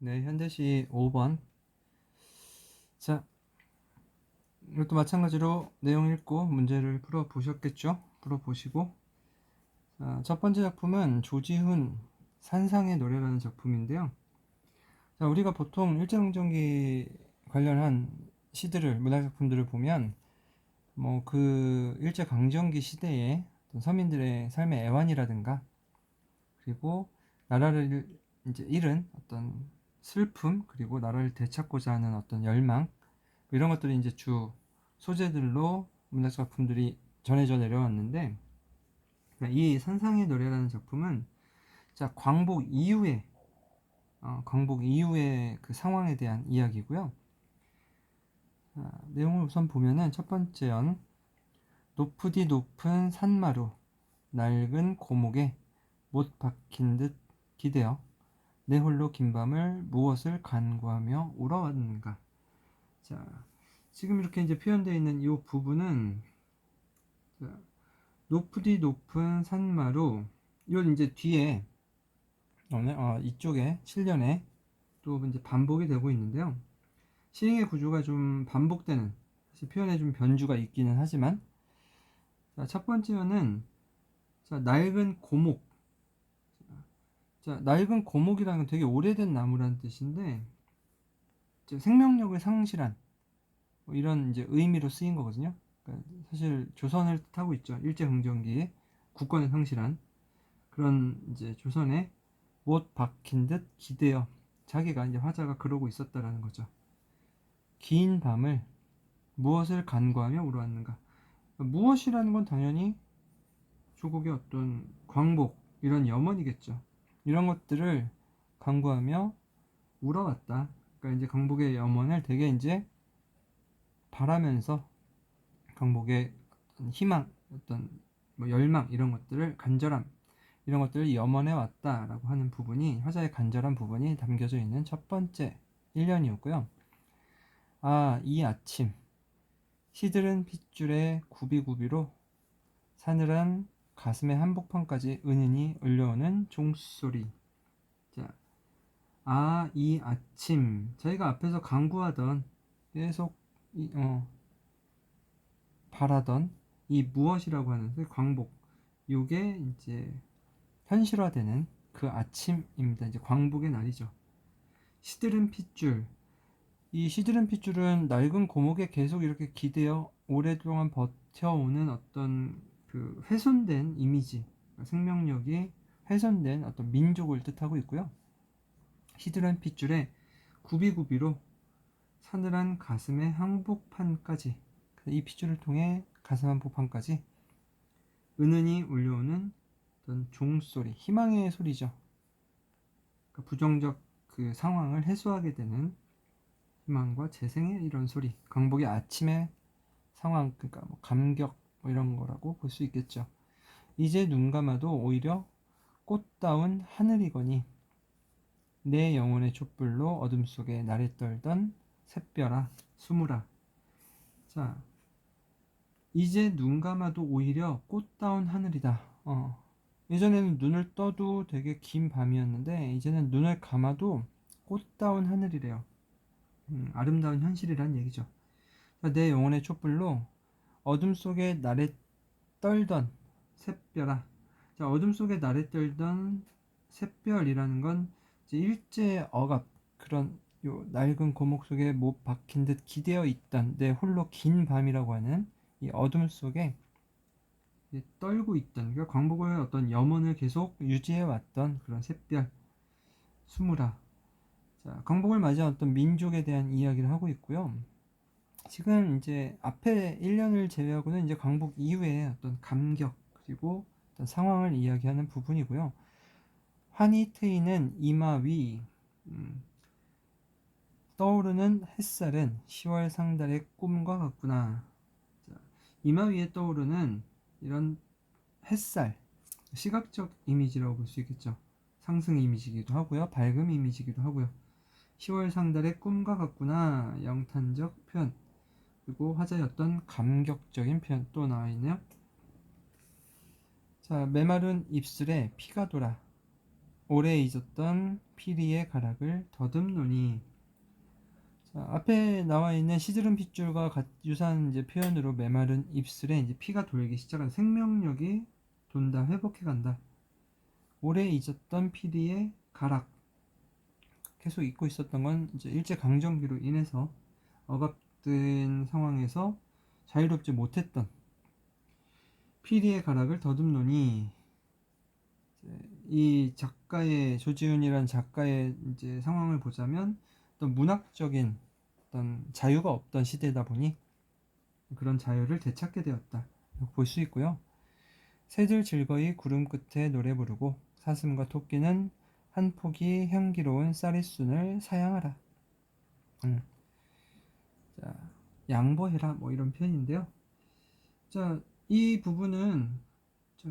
네, 현대시 5번. 자, 이것도 마찬가지로 내용 읽고 문제를 풀어 보셨겠죠? 풀어 보시고. 자, 첫 번째 작품은 조지훈 산상의 노래라는 작품인데요. 자, 우리가 보통 일제강점기 관련한 시들을, 문학작품들을 보면 뭐 그 일제강점기 시대에 어떤 서민들의 삶의 애환이라든가, 그리고 나라를 이제 잃은 어떤 슬픔, 그리고 나라를 되찾고자 하는 어떤 열망, 이런 것들이 이제 주 소재들로 문학 작품들이 전해져 내려왔는데, 그러니까 이 산상의 노래라는 작품은 자 광복 이후의 그 상황에 대한 이야기고요. 자, 내용을 우선 보면은 첫 번째 연, 높으디 높은 산마루 낡은 고목에 못 박힌 듯 기대어 내 홀로 긴 밤을 무엇을 간구하며 울어왔는가. 자, 지금 이렇게 이제 표현되어 있는 이 부분은, 자, 높으디 높은 산마루, 이건 이제 뒤에 이쪽에 7년에 또 이제 반복이 되고 있는데요. 시행의 구조가 좀 반복되는, 사실 표현에 좀 변주가 있기는 하지만, 자, 첫 번째는 자, 낡은 고목. 자, 낡은 고목이라는 건 되게 오래된 나무라는 뜻인데, 생명력을 상실한 뭐 이런 이제 의미로 쓰인 거거든요. 그러니까 사실 조선을 뜻하고 있죠. 일제강점기에 국권을 상실한 그런 이제 조선에 못 박힌 듯 기대어, 자기가 이제 화자가 그러고 있었다라는 거죠. 긴 밤을 무엇을 간구하며 울어왔는가. 무엇이라는 건 당연히 조국의 어떤 광복, 이런 염원이겠죠. 이런 것들을 간구하며 울어왔다. 그러니까 이제 광복의 염원을 되게 이제 바라면서 광복의 어떤 희망, 어떤 뭐 열망, 이런 것들을, 간절함, 이런 것들을 염원해 왔다라고 하는 부분이, 화자의 간절한 부분이 담겨져 있는 첫 번째 1년이었고요. 이 아침 시들은 핏줄에 구비구비로 사늘한 가슴의 한복판까지 은은히 울려오는 종소리. 자, 이 아침, 저희가 앞에서 강구하던, 계속 바라던 이 무엇이라고 하는 그 광복, 요게 이제 현실화되는 그 아침입니다. 이제 광복의 날이죠. 시들은 핏줄, 이 시들은 핏줄은 낡은 고목에 계속 이렇게 기대어 오랫동안 버텨오는 어떤 그 훼손된 이미지, 생명력이 훼손된 어떤 민족을 뜻하고 있고요. 시들은 핏줄에 구비구비로 사늘한 가슴의 항복판까지, 이 핏줄을 통해 가슴 한복판까지 은은히 울려오는 어떤 종소리, 희망의 소리죠. 그러니까 부정적 그 상황을 해소하게 되는 희망과 재생의 이런 소리, 광복의 아침의 상황, 그러니까 뭐 감격 뭐 이런 거라고 볼 수 있겠죠. 이제 눈 감아도 오히려 꽃다운 하늘이거니 내 영혼의 촛불로 어둠 속에 나를 떨던 샛별아 숨으라. 자, 이제 눈 감아도 오히려 꽃다운 하늘이다. 예전에는 눈을 떠도 되게 긴 밤이었는데 이제는 눈을 감아도 꽃다운 하늘이래요. 아름다운 현실이란 얘기죠. 자, 내 영혼의 촛불로 어둠 속에 나를 떨던 샛별아. 자, 어둠 속에 나를 떨던 샛별이라는 건 이제 일제 억압, 그런 요 낡은 고목 속에 못 박힌 듯 기대어 있던 내 홀로 긴 밤이라고 하는 이 어둠 속에 떨고 있던, 그러니까 광복의 어떤 염원을 계속 유지해 왔던 그런 샛별 수무라. 자, 광복을 맞이한 어떤 민족에 대한 이야기를 하고 있고요. 지금 이제 앞에 1년을 제외하고는 이제 광복 이후에 어떤 감격, 그리고 어떤 상황을 이야기하는 부분이고요. 환히 트이는 이마 위, 떠오르는 햇살은 10월 상달의 꿈과 같구나. 자, 이마 위에 떠오르는 이런 햇살, 시각적 이미지라고 볼 수 있겠죠. 상승 이미지이기도 하고요, 밝음 이미지이기도 하고요. 10월 상달의 꿈과 같구나, 영탄적 표현, 그리고 화자의 어떤 감격적인 표현 또 나와 있네요. 자, 메마른 입술에 피가 돌아 오래 잊었던 피리의 가락을 더듬노니. 자, 앞에 나와 있는 시드름 핏줄과 유사한 이제 표현으로 메마른 입술에 이제 피가 돌기 시작한 생명력이 돈다, 회복해 간다. 오래 잊었던 피리의 가락. 계속 잊고 있었던 건 이제 일제 강점기로 인해서 억압된 상황에서 자유롭지 못했던 피리의 가락을 더듬노니. 이 작가의 조지훈이라는 작가의 이제 상황을 보자면 어떤 문학적인 어떤 자유가 없던 시대다 보니 그런 자유를 되찾게 되었다 볼 수 있고요. 새들 즐거이 구름 끝에 노래 부르고 사슴과 토끼는 한 포기 향기로운 쌀이순을 사양하라. 자, 양보해라 뭐 이런 표현인데요. 자, 이 부분은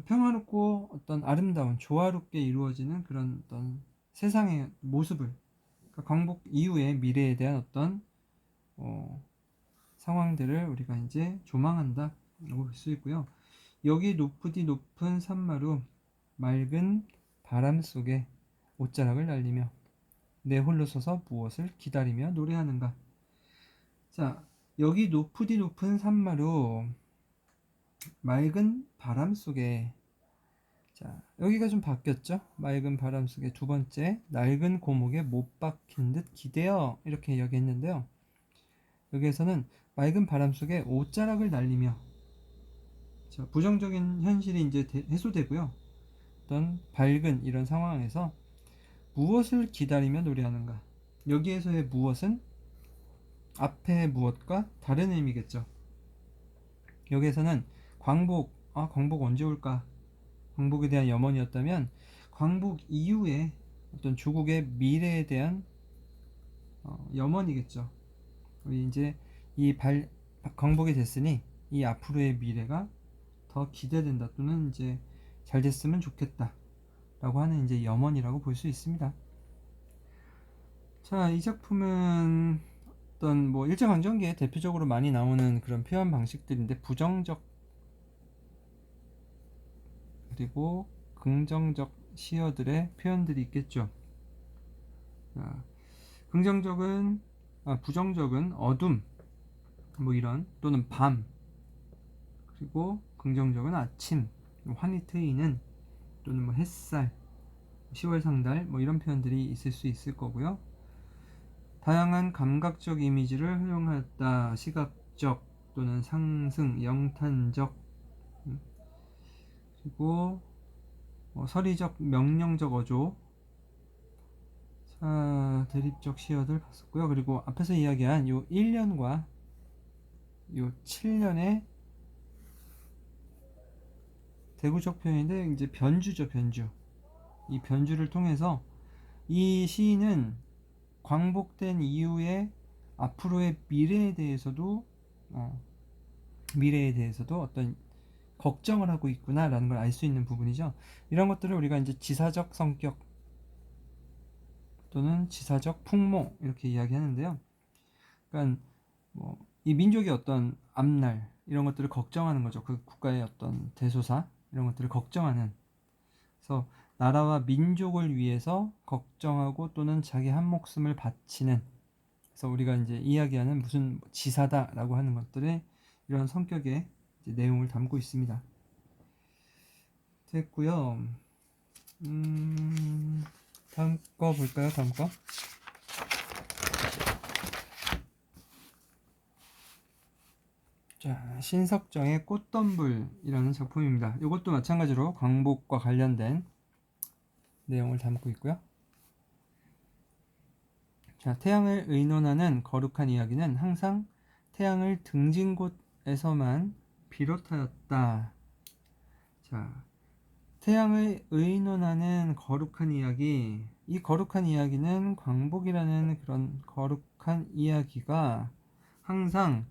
평화롭고 어떤 아름다운 조화롭게 이루어지는 그런 어떤 세상의 모습을, 그러니까 광복 이후의 미래에 대한 어떤 상황들을 우리가 이제 조망한다 라고 볼 수 있고요. 여기 높으디 높은 산마루 맑은 바람 속에 옷자락을 날리며 내 홀로 서서 무엇을 기다리며 노래하는가. 자, 여기 높으디 높은 산마루 맑은 바람 속에. 자, 여기가 좀 바뀌었죠. 맑은 바람 속에 두 번째, 낡은 고목에 못 박힌 듯 기대어 이렇게 이야기했는데요. 여기에서는 맑은 바람 속에 옷자락을 날리며. 자, 부정적인 현실이 이제 해소되고요. 어떤 밝은 이런 상황에서 무엇을 기다리며 노래하는가. 여기에서의 무엇은 앞의 무엇과 다른 의미겠죠. 여기에서는 광복 언제 올까? 광복에 대한 염원이었다면 광복 이후에 어떤 조국의 미래에 대한 염원이겠죠. 우리 이제 광복이 됐으니 이 앞으로의 미래가 더 기대된다, 또는 이제 잘 됐으면 좋겠다 라고 하는 이제 염원이라고 볼 수 있습니다. 자, 이 작품은 어떤 뭐 일제강점기에 대표적으로 많이 나오는 그런 표현 방식들인데, 부정적 그리고 긍정적 시어들의 표현들이 있겠죠. 자, 부정적은 어둠 뭐 이런, 또는 밤, 그리고 긍정적은 아침, 환히 트이는, 또는 뭐 햇살, 10월 상달 뭐 이런 표현들이 있을 수 있을 거고요. 다양한 감각적 이미지를 활용하였다. 시각적 또는 상승, 영탄적, 그리고 서리적, 명령적 어조, 자, 대립적 시어들 봤었고요. 그리고 앞에서 이야기한 요 1년과 요 7년의 대구적 표현인데 이제 변주죠, 변주. 이 변주를 통해서 이 시인은 광복된 이후에 앞으로의 미래에 대해서도 어떤 걱정을 하고 있구나라는 걸 알 수 있는 부분이죠. 이런 것들을 우리가 이제 지사적 성격 또는 지사적 풍모 이렇게 이야기하는데요. 그러니까 이 민족의 어떤 앞날 이런 것들을 걱정하는 거죠. 그 국가의 어떤 대소사 이런 것들을 걱정하는. 그래서 나라와 민족을 위해서 걱정하고 또는 자기 한 목숨을 바치는. 그래서 우리가 이제 이야기하는 무슨 지사다라고 하는 것들의 이런 성격의 이제 내용을 담고 있습니다. 됐고요. 다음 거 볼까요? 다음 거. 자, 신석정의 꽃덤불이라는 작품입니다. 이것도 마찬가지로 광복과 관련된 내용을 담고 있고요. 자, 태양을 의논하는 거룩한 이야기는 항상 태양을 등진 곳에서만 비롯하였다. 자, 태양을 의논하는 거룩한 이야기. 이 거룩한 이야기는 광복이라는 그런 거룩한 이야기가 항상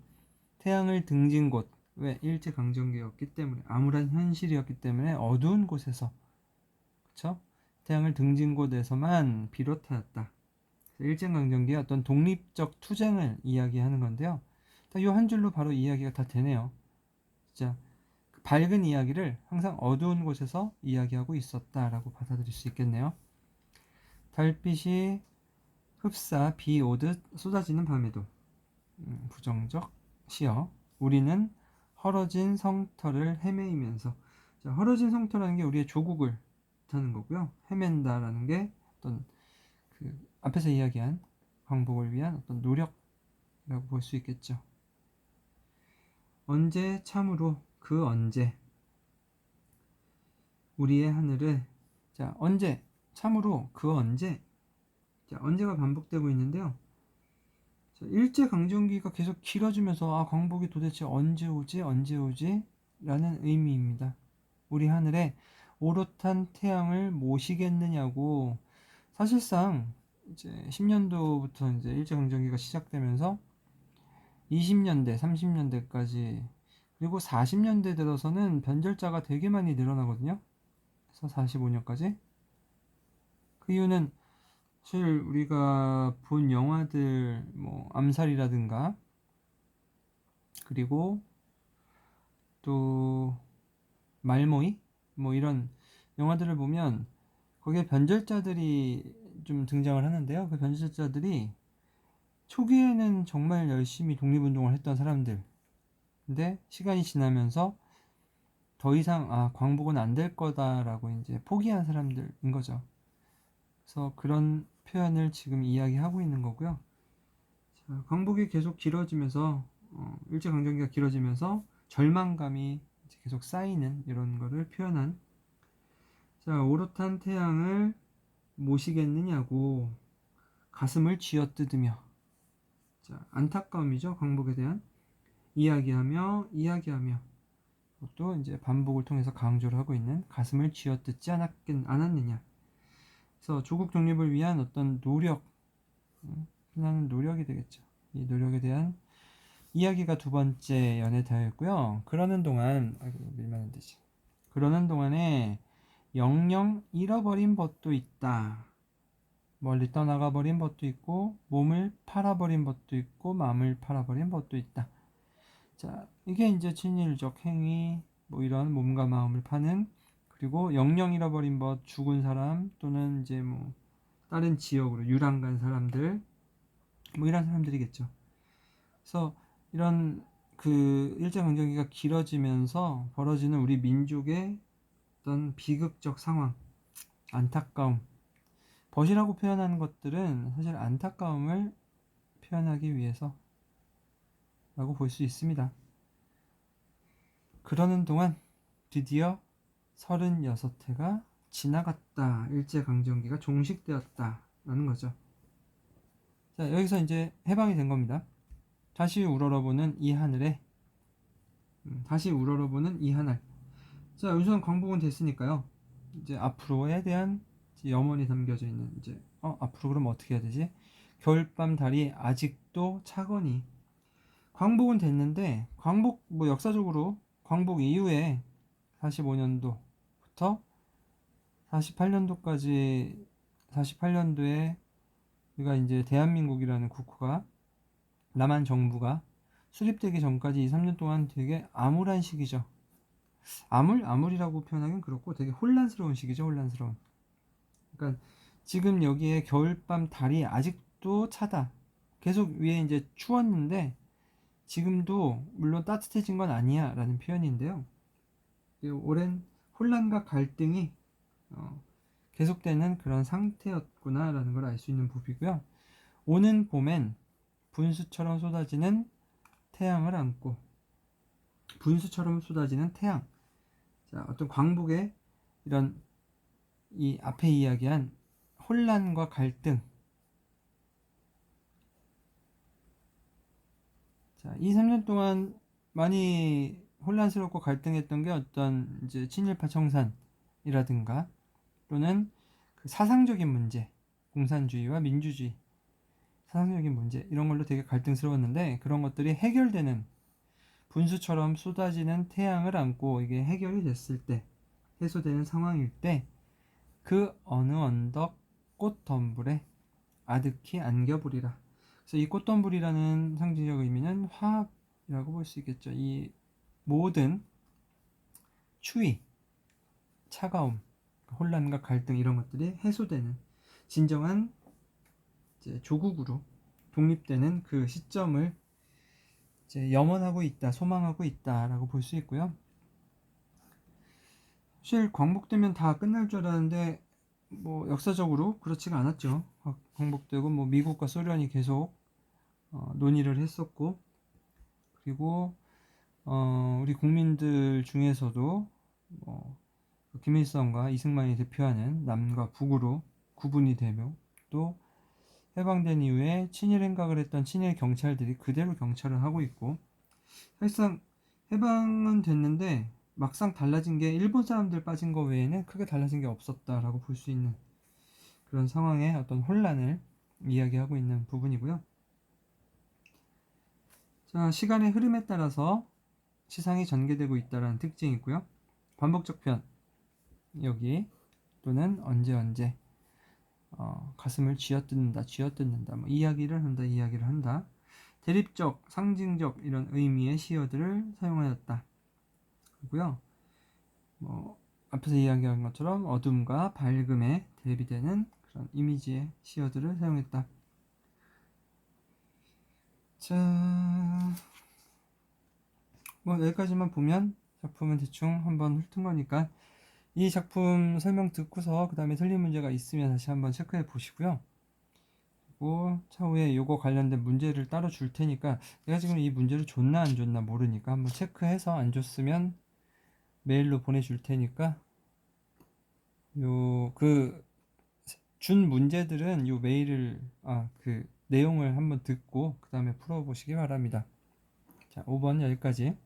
태양을 등진 곳, 왜? 일제강점기였기 때문에, 암울한 현실이었기 때문에 어두운 곳에서, 그쵸? 태양을 등진 곳에서만 비롯하였다. 일제강점기의 어떤 독립적 투쟁을 이야기하는 건데요. 이 한 줄로 바로 이야기가 다 되네요. 진짜 밝은 이야기를 항상 어두운 곳에서 이야기하고 있었다라고 받아들일 수 있겠네요. 달빛이 흡사 비 오듯 쏟아지는 밤에도 부정적 시어 우리는 헐어진 성터를 헤매이면서. 자, 헐어진 성터라는 게 우리의 조국을 뜻하는 거고요. 헤맨다라는 게 어떤 그 앞에서 이야기한 광복을 위한 어떤 노력이라고 볼 수 있겠죠. 언제 참으로 그 언제 우리의 하늘을. 자, 언제 참으로 그 언제. 자, 언제가 반복되고 있는데요. 자, 일제강점기가 계속 길어지면서 광복이 도대체 언제 오지 언제 오지 라는 의미입니다. 우리 하늘에 오롯한 태양을 모시겠느냐고. 사실상 이제 10년도부터 이제 일제강점기가 시작되면서 20년대, 30년대까지 그리고 40년대 들어서는 변절자가 되게 많이 늘어나거든요. 그래서 45년까지. 그 이유는 사실 우리가 본 영화들 뭐 암살이라든가 그리고 또 말모이 뭐 이런 영화들을 보면 거기에 변절자들이 좀 등장을 하는데요. 그 변절자들이 초기에는 정말 열심히 독립운동을 했던 사람들, 근데 시간이 지나면서 더 이상 광복은 안 될 거다라고 이제 포기한 사람들인 거죠. 그래서 그런 표현을 지금 이야기하고 있는 거고요. 자, 광복이 계속 길어지면서 일제강점기가 길어지면서 절망감이 이제 계속 쌓이는 이런 거를 표현한. 자, 오롯한 태양을 모시겠느냐고 가슴을 쥐어뜯으며. 자, 안타까움이죠. 광복에 대한 이야기하며 또 이제 반복을 통해서 강조를 하고 있는 가슴을 쥐어뜯지 않았느냐. 그래서 조국 독립을 위한 어떤 노력, 하나는 노력이 되겠죠. 이 노력에 대한 이야기가 두 번째 연에 되었고요. 그러는 동안 밀면 안 되지. 그러는 동안에 영영 잃어버린 벗도 있다. 멀리 떠나가 버린 벗도 있고 몸을 팔아버린 벗도 있고 마음을 팔아버린 벗도 있다. 자, 이게 이제 친일적 행위, 뭐 이런 몸과 마음을 파는, 그리고 영영 잃어버린 벗, 죽은 사람 또는 이제 뭐 다른 지역으로 유랑 간 사람들, 뭐 이런 사람들이겠죠. 그래서 이런 그 일제강점기가 길어지면서 벌어지는 우리 민족의 어떤 비극적 상황, 안타까움, 벗이라고 표현하는 것들은 사실 안타까움을 표현하기 위해서 라고 볼 수 있습니다. 그러는 동안 드디어 36해가 지나갔다. 일제강점기가 종식되었다 라는 거죠. 자, 여기서 이제 해방이 된 겁니다. 다시 우러러보는 이 하늘에, 다시 우러러보는 이 하늘. 자, 우선 광복은 됐으니까요. 이제 앞으로에 대한 염원이 담겨져 있는, 이제 앞으로 그럼 어떻게 해야 되지? 겨울밤 달이 아직도 차거니. 광복은 됐는데 광복 뭐 역사적으로 광복 이후에 45년도부터 48년도까지, 48년도에 우리가 이제 대한민국이라는 국호가 남한 정부가 수립되기 전까지 2, 3년 동안 되게 암울한 시기죠. 암울이라고 표현하기는 그렇고 되게 혼란스러운 시기죠. 혼란스러운. 그러니까 지금 여기에 겨울밤 달이 아직도 차다. 계속 위에 이제 추웠는데 지금도 물론 따뜻해진 건 아니야 라는 표현인데요. 오랜 혼란과 갈등이 계속되는 그런 상태였구나 라는 걸 알 수 있는 부분이고요. 오는 봄엔 분수처럼 쏟아지는 태양을 안고. 분수처럼 쏟아지는 태양. 자, 어떤 광복의 이런 이 앞에 이야기한 혼란과 갈등. 자, 2, 3년 동안 많이 혼란스럽고 갈등했던 게 어떤 이제 친일파 청산이라든가 또는 그 사상적인 문제, 공산주의와 민주주의, 사상적인 문제 이런 걸로 되게 갈등스러웠는데 그런 것들이 해결되는, 분수처럼 쏟아지는 태양을 안고 이게 해결이 됐을 때, 해소되는 상황일 때 그 어느 언덕 꽃덤불에 아득히 안겨보리라. 그래서 이 꽃덤불이라는 상징적 의미는 화합이라고 볼 수 있겠죠. 이 모든 추위, 차가움, 혼란과 갈등 이런 것들이 해소되는, 진정한 이제 조국으로 독립되는 그 시점을 이제 염원하고 있다, 소망하고 있다라고 볼 수 있고요. 사실 광복되면 다 끝날 줄 알았는데 뭐 역사적으로 그렇지가 않았죠. 광복되고 뭐 미국과 소련이 계속 논의를 했었고, 그리고 우리 국민들 중에서도 뭐 김일성과 이승만이 대표하는 남과 북으로 구분이 되며, 또 해방된 이후에 친일 행각을 했던 친일 경찰들이 그대로 경찰을 하고 있고, 사실상 해방은 됐는데 막상 달라진 게 일본 사람들 빠진 거 외에는 크게 달라진 게 없었다라고 볼 수 있는 그런 상황의 어떤 혼란을 이야기하고 있는 부분이고요. 자, 시간의 흐름에 따라서 시상이 전개되고 있다는 특징이 있고요. 반복적 편, 여기 또는 언제 가슴을 쥐어뜯는다, 뭐 이야기를 한다. 대립적, 상징적 이런 의미의 시어들을 사용하였다. 그리고요. 뭐 앞에서 이야기한 것처럼 어둠과 밝음에 대비되는 그런 이미지의 시어들을 사용했다. 자, 뭐 여기까지만 보면 작품은 대충 한번 훑은 거니까 이 작품 설명 듣고서 그 다음에 틀린 문제가 있으면 다시 한번 체크해 보시고요. 그리고 차후에 요거 관련된 문제를 따로 줄 테니까, 내가 지금 이 문제를 줬나 안 줬나 모르니까 한번 체크해서 안 줬으면 메일로 보내줄 테니까, 요 준 문제들은 요 메일을 그 내용을 한번 듣고 그 다음에 풀어보시기 바랍니다. 자, 5번 여기까지.